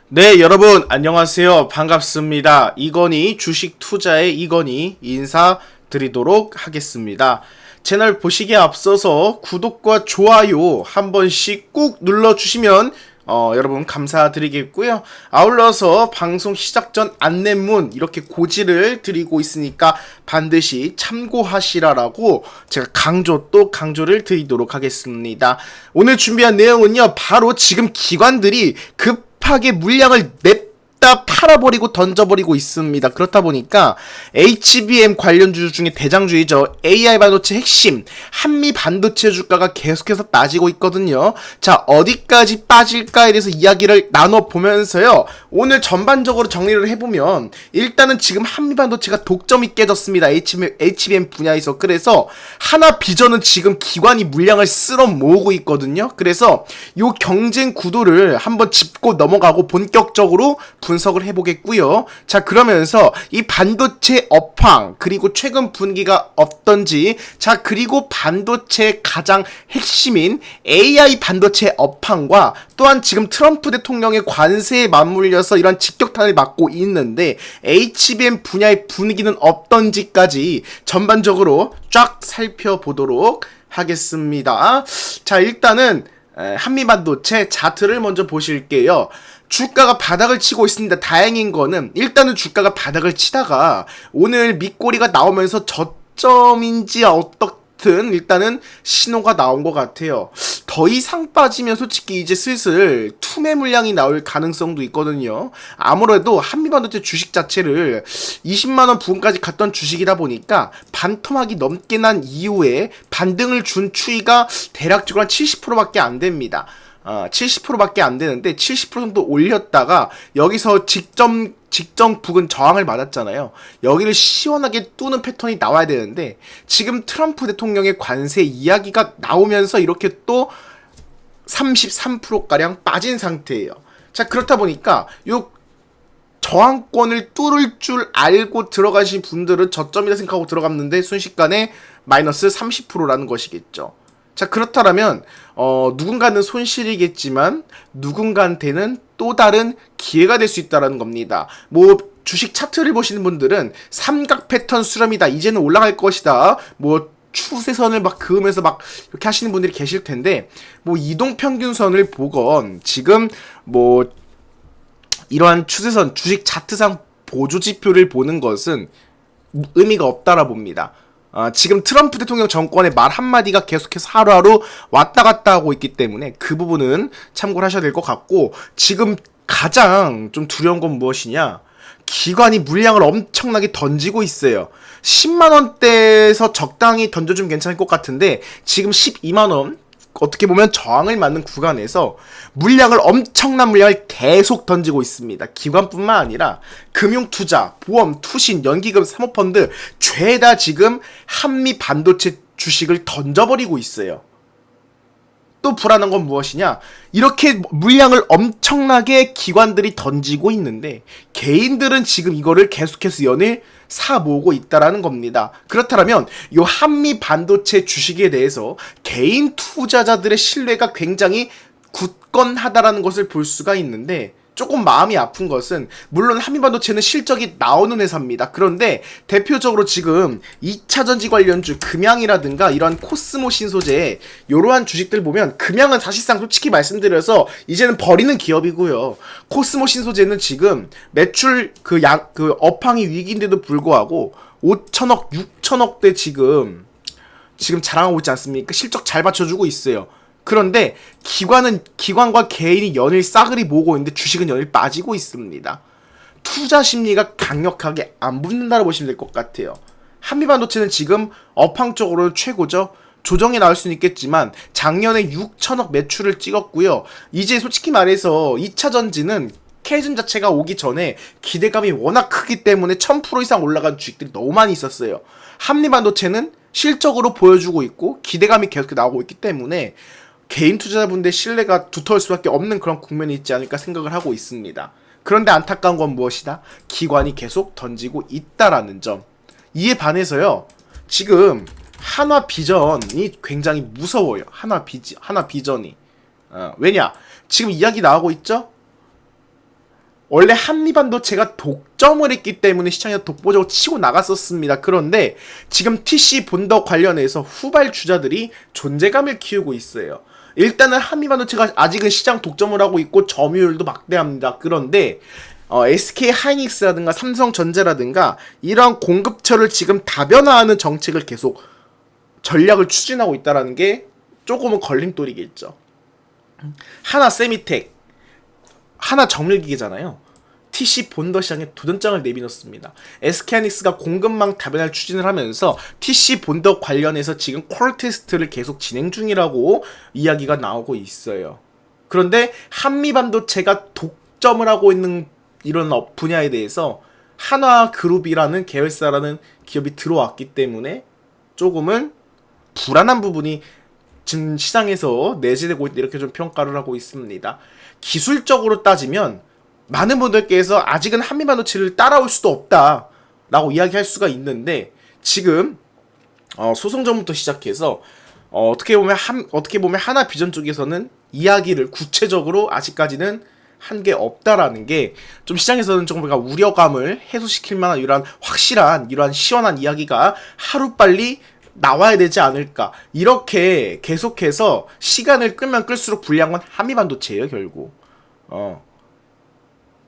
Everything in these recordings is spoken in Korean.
네, 여러분, 안녕하세요. 반갑습니다. 이건희 주식 투자의 이건희 인사드리도록 하겠습니다. 채널 보시기에 앞서서 구독과 좋아요 한 번씩 꾹 눌러주시면 여러분 감사드리겠고요. 아울러서 방송 시작 전 안내문 이렇게 고지를 드리고 있으니까 반드시 참고하시라라고 제가 강조를 드리도록 하겠습니다. 오늘 준비한 내용은요, 바로 지금 기관들이 급하게 물량을 냅다 팔아버리고 던져버리고 있습니다. 그렇다 보니까 HBM 관련주 중에 대장주이죠. AI 반도체 핵심 한미 반도체 주가가 계속해서 빠지고 있거든요. 자, 어디까지 빠질까에 대해서 이야기를 나눠보면서요, 오늘 전반적으로 정리를 해보면 일단은 지금 한미 반도체가 독점이 깨졌습니다. HBM 분야에서. 그래서 하나 비전은 지금 기관이 물량을 쓸어 모으고 있거든요. 그래서 요 경쟁 구도를 한번 짚고 넘어가고 본격적으로 분석을 해보겠고요. 자, 그러면서 이 반도체 업황, 그리고 최근 분위기가 어떤지, 자, 그리고 반도체 가장 핵심인 AI 반도체 업황과 또한 지금 트럼프 대통령의 관세에 맞물려서 이런 직격탄을 맞고 있는데 HBM 분야의 분위기는 어떤지까지 전반적으로 쫙 살펴보도록 하겠습니다. 자, 일단은 한미반도체 차트를 먼저 보실게요. 주가가 바닥을 치고 있습니다. 다행인 거는 일단은 주가가 바닥을 치다가 오늘 밑꼬리가 나오면서 저점인지 어떻든 일단은 신호가 나온 것 같아요. 더 이상 빠지면 솔직히 이제 슬슬 투매 물량이 나올 가능성도 있거든요. 아무래도 한미반도체 주식 자체를 20만원 부근까지 갔던 주식이다 보니까 반토막이 넘게 난 이후에 반등을 준 추이가 대략적으로 한 70%밖에 안 됩니다. 70%밖에 안 되는데 70% 정도 올렸다가 여기서 직전 부근 저항을 맞았잖아요. 여기를 시원하게 뚫는 패턴이 나와야 되는데 지금 트럼프 대통령의 관세 이야기가 나오면서 이렇게 또 33%가량 빠진 상태예요. 자, 그렇다 보니까 요 저항권을 뚫을 줄 알고 들어가신 분들은 저점이라 생각하고 들어갔는데 순식간에 마이너스 30%라는 것이겠죠. 자, 그렇다면 누군가는 손실이겠지만 누군가한테는 또 다른 기회가 될 수 있다는 겁니다. 뭐 주식 차트를 보시는 분들은 삼각 패턴 수렴이다, 이제는 올라갈 것이다, 뭐 추세선을 막 그으면서 막 이렇게 하시는 분들이 계실 텐데, 뭐 이동평균선을 보건 지금 뭐 이러한 추세선 주식 차트상 보조지표를 보는 것은 의미가 없다라 봅니다. 지금 트럼프 대통령 정권의 말 한마디가 계속해서 하루하루 왔다 갔다 하고 있기 때문에 그 부분은 참고를 하셔야 될 것 같고, 지금 가장 좀 두려운 건 무엇이냐? 기관이 물량을 엄청나게 던지고 있어요. 10만원대에서 적당히 던져주면 괜찮을 것 같은데 지금 12만원, 어떻게 보면 저항을 맞는 구간에서 물량을, 엄청난 물량을 계속 던지고 있습니다. 기관뿐만 아니라 금융투자, 보험, 투신, 연기금, 사모펀드 죄다 지금 한미 반도체 주식을 던져버리고 있어요. 또 불안한 건 무엇이냐? 이렇게 물량을 엄청나게 기관들이 던지고 있는데 개인들은 지금 이거를 계속해서 연일 사 모으고 있다라는 겁니다. 그렇다면 이 한미 반도체 주식에 대해서 개인 투자자들의 신뢰가 굉장히 굳건하다라는 것을 볼 수가 있는데, 조금 마음이 아픈 것은 물론 한미반도체는 실적이 나오는 회사입니다. 그런데 대표적으로 지금 2차전지 관련주 금양이라든가 이러한 코스모 신소재 이러한 주식들 보면, 금양은 사실상 솔직히 말씀드려서 이제는 버리는 기업이고요. 코스모 신소재는 지금 매출 그 업황이 위기인데도 불구하고 5천억 6천억대 지금 자랑하고 있지 않습니까? 실적 잘 받쳐주고 있어요. 그런데 기관과 개인이 연일 싸그리 모으고 있는데 주식은 연일 빠지고 있습니다. 투자 심리가 강력하게 안 붙는다고 보시면 될 것 같아요. 한미반도체는 지금 업황적으로는 최고죠. 조정이 나올 수는 있겠지만 작년에 6천억 매출을 찍었고요. 이제 솔직히 말해서 2차전지는 캐즘 자체가 오기 전에 기대감이 워낙 크기 때문에 1000% 이상 올라간 주식들이 너무 많이 있었어요. 한미반도체는 실적으로 보여주고 있고 기대감이 계속 나오고 있기 때문에 개인 투자자분들의 신뢰가 두터울 수밖에 없는 그런 국면이 있지 않을까 생각을 하고 있습니다. 그런데 안타까운 건 무엇이다? 기관이 계속 던지고 있다라는 점. 이에 반해서요, 지금 한화 비전이 굉장히 무서워요. 한화 비전이. 왜냐? 지금 이야기 나오고 있죠? 원래 한미반도체가 독점을 했기 때문에 시장에서 독보적으로 치고 나갔었습니다. 그런데 지금 TC 본더 관련해서 후발주자들이 존재감을 키우고 있어요. 일단은 한미반도체가 아직은 시장 독점을 하고 있고 점유율도 막대합니다. 그런데 SK 하이닉스라든가 삼성전자라든가 이러한 공급처를 지금 다변화하는 정책을 계속 전략을 추진하고 있다는 게 조금은 걸림돌이겠죠. 하나 세미텍, 하나 정밀기계잖아요. TC 본더 시장에 도전장을 내밀었습니다. SK하이닉스가 공급망 다변화를 추진을 하면서 TC 본더 관련해서 지금 콜 테스트를 계속 진행 중이라고 이야기가 나오고 있어요. 그런데 한미반도체가 독점을 하고 있는 이런 분야에 대해서 한화그룹이라는 계열사라는 기업이 들어왔기 때문에 조금은 불안한 부분이 지금 시장에서 내재되고 있다, 이렇게 좀 평가를 하고 있습니다. 기술적으로 따지면 많은 분들께서 아직은 한미반도체를 따라올 수도 없다 라고 이야기할 수가 있는데, 지금 소송 전부터 시작해서 어떻게 보면 하나 비전 쪽에서는 이야기를 구체적으로 아직까지는 한 게 없다라는 게 좀 시장에서는 조금 우려감을 해소시킬 만한 이러한 확실한, 이러한 시원한 이야기가 하루빨리 나와야 되지 않을까. 이렇게 계속해서 시간을 끌면 끌수록 불리한 건 한미반도체예요, 결국.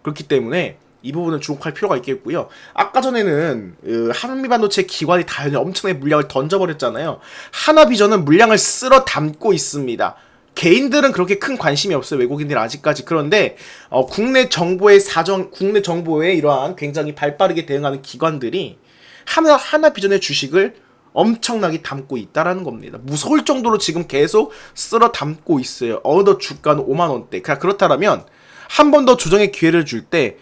그렇기 때문에 이 부분은 주목할 필요가 있겠고요. 아까 전에는 한미반도체 기관이 다 엄청나게 물량을 던져버렸잖아요. 하나비전은 물량을 쓸어 담고 있습니다. 개인들은 그렇게 큰 관심이 없어요, 외국인들 아직까지. 그런데 국내 정보의 이러한 굉장히 발빠르게 대응하는 기관들이 하나비전의 주식을 엄청나게 담고 있다라는 겁니다. 무서울 정도로 지금 계속 쓸어 담고 있어요. 어느덧 주가는 5만원대. 그렇다면 한 번 더 조정의 기회를 줄 때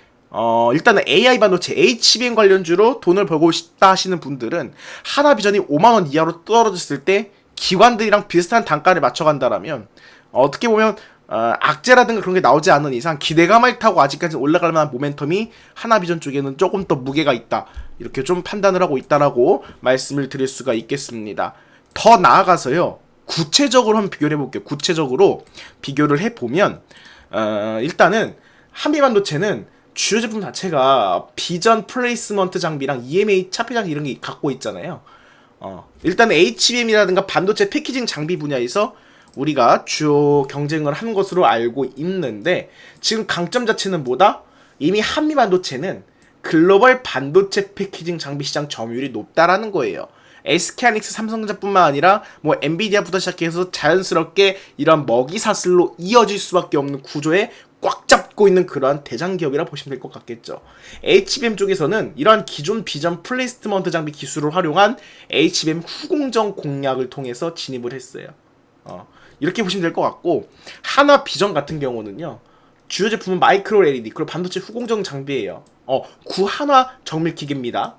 일단은 AI 반도체, HBM 관련주로 돈을 벌고 싶다 하시는 분들은 하나비전이 5만원 이하로 떨어졌을 때 기관들이랑 비슷한 단가를 맞춰간다라면 어떻게 보면 악재라든가 그런 게 나오지 않는 이상 기대감을 타고 아직까지 올라갈 만한 모멘텀이 하나비전 쪽에는 조금 더 무게가 있다, 이렇게 좀 판단을 하고 있다라고 말씀을 드릴 수가 있겠습니다. 더 나아가서요, 구체적으로 한번 비교를 해볼게요. 구체적으로 비교를 해보면 일단은 한미반도체는 주요 제품 자체가 비전 플레이스먼트 장비랑 EMA 차폐 장비 이런 게 갖고 있잖아요. 일단 HBM이라든가 반도체 패키징 장비 분야에서 우리가 주요 경쟁을 한 것으로 알고 있는데, 지금 강점 자체는 뭐다? 이미 한미반도체는 글로벌 반도체 패키징 장비 시장 점유율이 높다라는 거예요. SK하이닉스, 삼성전자뿐만 아니라 뭐 엔비디아부터 시작해서 자연스럽게 이런 먹이사슬로 이어질 수밖에 없는 구조에 꽉 잡고 있는 그러한 대장 기업이라 보시면 될 것 같겠죠. HBM 쪽에서는 이러한 기존 비전 플레이스먼트 장비 기술을 활용한 HBM 후공정 공략을 통해서 진입을 했어요. 이렇게 보시면 될 것 같고, 하나 비전 같은 경우는요, 주요 제품은 마이크로 LED 그리고 반도체 후공정 장비예요. 구한화 정밀기계입니다.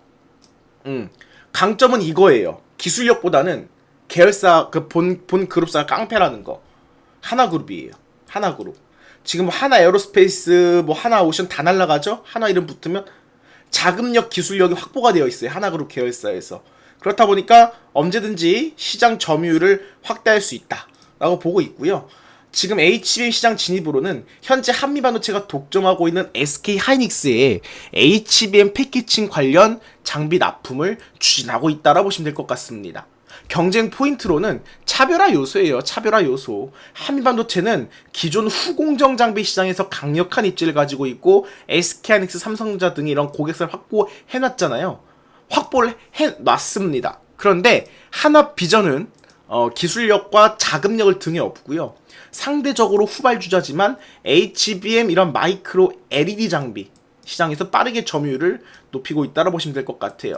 강점은 이거예요. 기술력보다는 계열사 본 그룹사가 깡패라는 거. 하나그룹이에요. 하나그룹. 지금 하나 에어로스페이스, 뭐 하나 오션 다 날라가죠? 하나 이름 붙으면 자금력, 기술력이 확보가 되어 있어요. 하나그룹 계열사에서. 그렇다 보니까 언제든지 시장 점유율을 확대할 수 있다 라고 보고 있고요. 지금 HBM 시장 진입으로는 현재 한미반도체가 독점하고 있는 SK하이닉스의 HBM 패키징 관련 장비 납품을 추진하고 있다라 보시면 될 것 같습니다. 경쟁 포인트로는 차별화 요소예요. 차별화 요소. 한미반도체는 기존 후공정 장비 시장에서 강력한 입지를 가지고 있고 SK하이닉스, 삼성전자 등의 이런 고객사를 확보해놨잖아요. 확보를 해놨습니다. 그런데 하나비전은 기술력과 자금력을 등에 업고요. 상대적으로 후발주자지만 HBM 이런 마이크로 LED 장비 시장에서 빠르게 점유율을 높이고 있다라 보시면 될 것 같아요.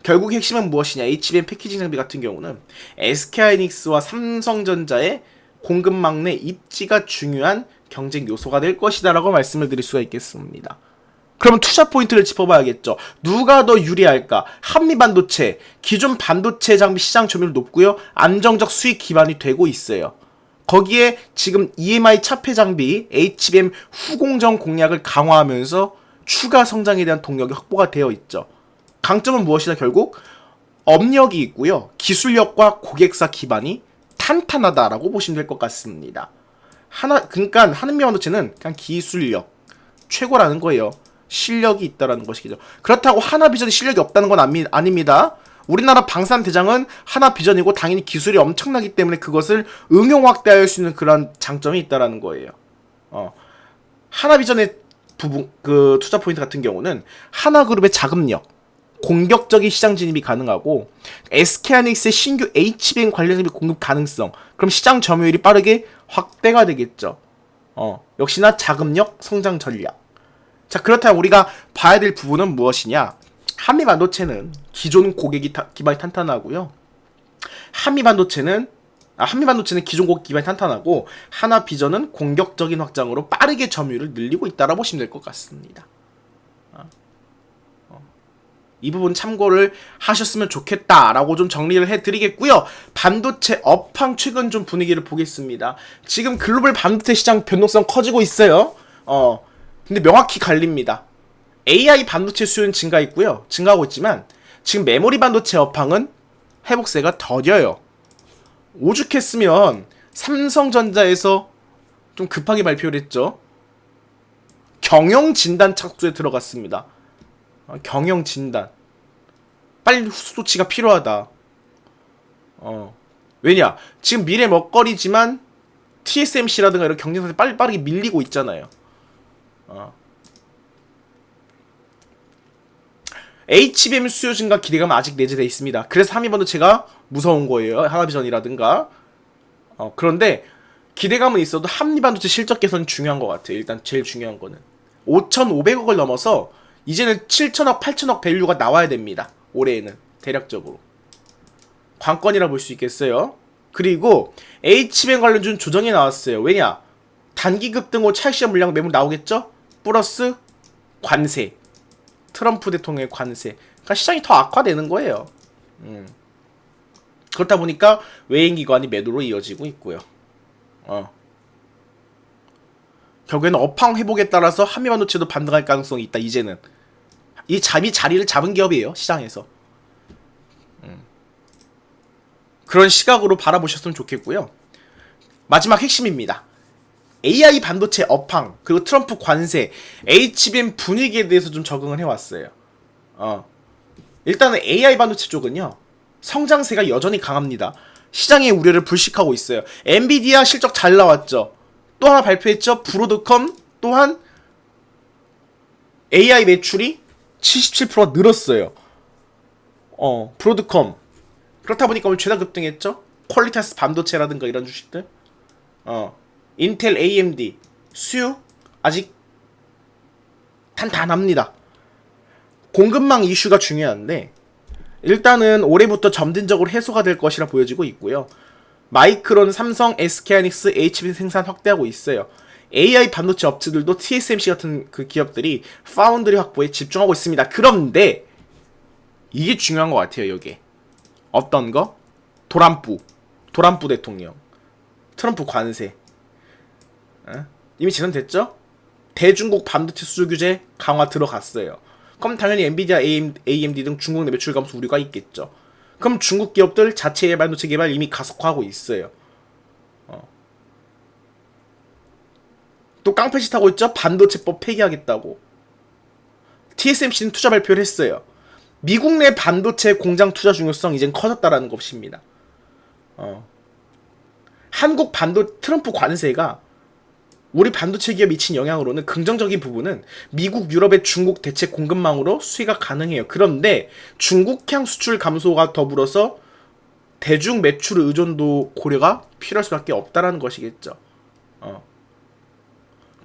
결국 핵심은 무엇이냐? HBM 패키징 장비 같은 경우는 SK하이닉스와 삼성전자의 공급망 내 입지가 중요한 경쟁 요소가 될 것이다 라고 말씀을 드릴 수가 있겠습니다. 그러면 투자 포인트를 짚어봐야겠죠. 누가 더 유리할까? 한미반도체, 기존 반도체 장비 시장 점유율 높고요. 안정적 수익 기반이 되고 있어요. 거기에 지금 EMI 차폐 장비, HBM 후공정 공략을 강화하면서 추가 성장에 대한 동력이 확보가 되어 있죠. 강점은 무엇이냐? 결국 업력이 있고요. 기술력과 고객사 기반이 탄탄하다라고 보시면 될 것 같습니다. 그러니까 한미반도체는 그냥 기술력, 최고라는 거예요. 실력이 있다라는 것이죠. 그렇다고 하나비전이 실력이 없다는 건 아닙니다. 우리나라 방산대장은 하나비전이고 당연히 기술이 엄청나기 때문에 그것을 응용 확대할 수 있는 그런 장점이 있다라는 거예요. 하나비전의 부분 그 투자 포인트 같은 경우는 하나그룹의 자금력, 공격적인 시장 진입이 가능하고 SK하이닉스의 신규 HBM 관련 장비 공급 가능성, 그럼 시장 점유율이 빠르게 확대가 되겠죠. 역시나 자금력, 성장 전략. 자, 그렇다면 우리가 봐야 될 부분은 무엇이냐? 한미반도체는 기존 고객이 기반이 탄탄하고요. 한미반도체는 기존 고객 기반이 탄탄하고 하나비전은 공격적인 확장으로 빠르게 점유율을 늘리고 있다라 보시면 될 것 같습니다. 이 부분 참고를 하셨으면 좋겠다라고 좀 정리를 해드리겠고요. 반도체 업황 최근 좀 분위기를 보겠습니다. 지금 글로벌 반도체 시장 변동성 커지고 있어요. 근데 명확히 갈립니다. AI 반도체 수요는 증가하고 있지만 지금 메모리 반도체 업황은 회복세가 더뎌요. 오죽했으면 삼성전자에서 좀 급하게 발표를 했죠. 경영진단 착수에 들어갔습니다. 경영진단. 빨리 후수조치가 필요하다. 왜냐? 지금 미래 먹거리지만 TSMC라든가 이런 경쟁사들 빠르게 밀리고 있잖아요. HBM 수요 증가 기대감은 아직 내재되어 있습니다. 그래서 한미반도체가 무서운 거예요. 하나비전이라든가. 그런데 기대감은 있어도 한미반도체 실적 개선이 중요한 것 같아요. 일단 제일 중요한 거는 5,500억을 넘어서 이제는 7천억, 8천억 밸류가 나와야 됩니다. 올해에는 대략적으로 관건이라 볼 수 있겠어요. 그리고 HBM 관련주는 조정이 나왔어요. 왜냐? 단기 급등후 차익시장 물량 매물 나오겠죠? 플러스 관세, 트럼프 대통령의 관세. 그러니까 시장이 더 악화되는 거예요. 그렇다 보니까 외인기관이 매도로 이어지고 있고요. 결국에는 업황 회복에 따라서 한미반도체도 반등할 가능성이 있다. 이제는 이 자리를 잡은 기업이에요. 시장에서. 그런 시각으로 바라보셨으면 좋겠고요. 마지막 핵심입니다. AI 반도체 업황, 그리고 트럼프 관세, HBM 분위기에 대해서 좀 적응을 해왔어요. 일단은 AI 반도체 쪽은요, 성장세가 여전히 강합니다. 시장의 우려를 불식하고 있어요. 엔비디아 실적 잘 나왔죠. 또 하나 발표했죠. 브로드컴 또한 AI 매출이 77%가 늘었어요. 브로드컴. 그렇다 보니까 오늘 죄다 급등했죠. 퀄리타스 반도체라든가 이런 주식들. 인텔, AMD 수요 아직 탄탄합니다. 공급망 이슈가 중요한데 일단은 올해부터 점진적으로 해소가 될 것이라 보여지고 있고요. 마이크론, 삼성, SK하이닉스, HBM 생산 확대하고 있어요. AI 반도체 업체들도 TSMC 같은 그 기업들이 파운드리 확보에 집중하고 있습니다. 그런데 이게 중요한 것 같아요. 여기에 어떤 거? 도란뿌 대통령, 트럼프 관세. 이미 진행됐죠? 대중국 반도체 수출 규제 강화 들어갔어요. 그럼 당연히 엔비디아, AMD 등 중국 내 매출 감소 우려가 있겠죠. 그럼 중국 기업들 자체의 반도체 개발 이미 가속화하고 있어요. 또 깡패짓 하고 있죠? 반도체법 폐기하겠다고. TSMC는 투자 발표를 했어요. 미국 내 반도체 공장 투자 중요성 이젠 커졌다라는 것입니다. 한국 트럼프 관세가 우리 반도체 기업에 미친 영향으로는 긍정적인 부분은 미국, 유럽의 중국 대체 공급망으로 수혜가 가능해요. 그런데 중국향 수출 감소가 더불어서 대중 매출 의존도 고려가 필요할 수밖에 없다라는 것이겠죠.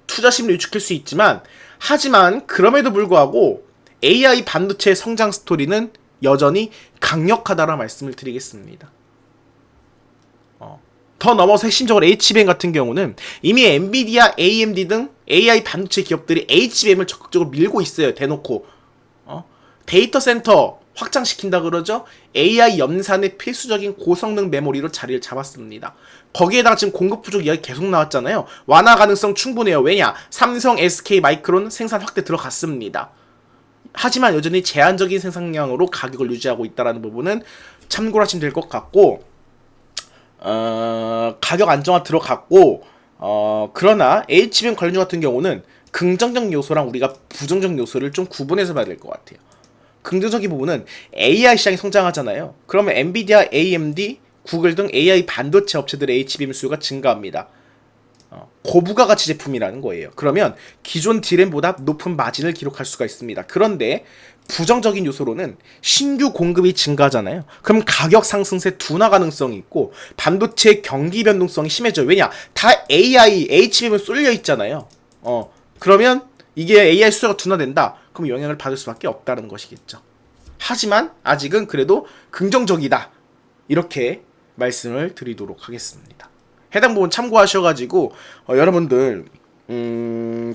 투자 심리 위축할 수 있지만 하지만 그럼에도 불구하고 AI 반도체의 성장 스토리는 여전히 강력하다라는 말씀을 드리겠습니다. 더 넘어서 핵심적으로 HBM 같은 경우는 이미 엔비디아, AMD 등 AI 반도체 기업들이 HBM을 적극적으로 밀고 있어요. 대놓고 데이터 센터 확장시킨다 그러죠. AI 염산의 필수적인 고성능 메모리로 자리를 잡았습니다. 거기에다가 지금 공급 부족 이야기 계속 나왔잖아요. 완화 가능성 충분해요. 왜냐? 삼성, SK, 마이크론 생산 확대 들어갔습니다. 하지만 여전히 제한적인 생산량으로 가격을 유지하고 있다는 부분은 참고를 하시면 될 것 같고, 가격 안정화 들어갔고, 그러나 HBM 관련주 같은 경우는 긍정적 요소랑 우리가 부정적 요소를 좀 구분해서 봐야 될 것 같아요. 긍정적인 부분은 AI 시장이 성장하잖아요. 그러면 엔비디아, AMD, 구글 등 AI 반도체 업체들의 HBM 수요가 증가합니다. 고부가 가치 제품이라는 거예요. 그러면 기존 D램보다 높은 마진을 기록할 수가 있습니다. 그런데 부정적인 요소로는 신규 공급이 증가하잖아요. 그럼 가격 상승세 둔화 가능성이 있고 반도체 경기 변동성이 심해져요. 왜냐? 다 AI, HBM에 쏠려 있잖아요. 그러면 이게 AI 수요가 둔화된다. 그럼 영향을 받을 수밖에 없다는 것이겠죠. 하지만 아직은 그래도 긍정적이다. 이렇게 말씀을 드리도록 하겠습니다. 해당 부분 참고하셔가지고 여러분들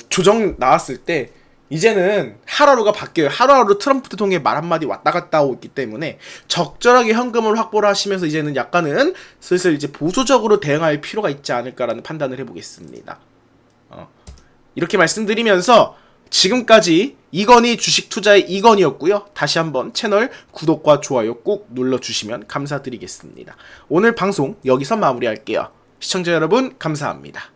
조정 나왔을 때 이제는 하루하루가 바뀌어요. 하루하루 트럼프 대통령의 말 한마디 왔다 갔다 하고 있기 때문에 적절하게 현금을 확보를 하시면서 이제는 약간은 슬슬 이제 보수적으로 대응할 필요가 있지 않을까라는 판단을 해보겠습니다. 이렇게 말씀드리면서 지금까지 이건희 주식 투자의 이건희였고요. 다시 한번 채널 구독과 좋아요 꼭 눌러주시면 감사드리겠습니다. 오늘 방송 여기서 마무리할게요. 시청자 여러분 감사합니다.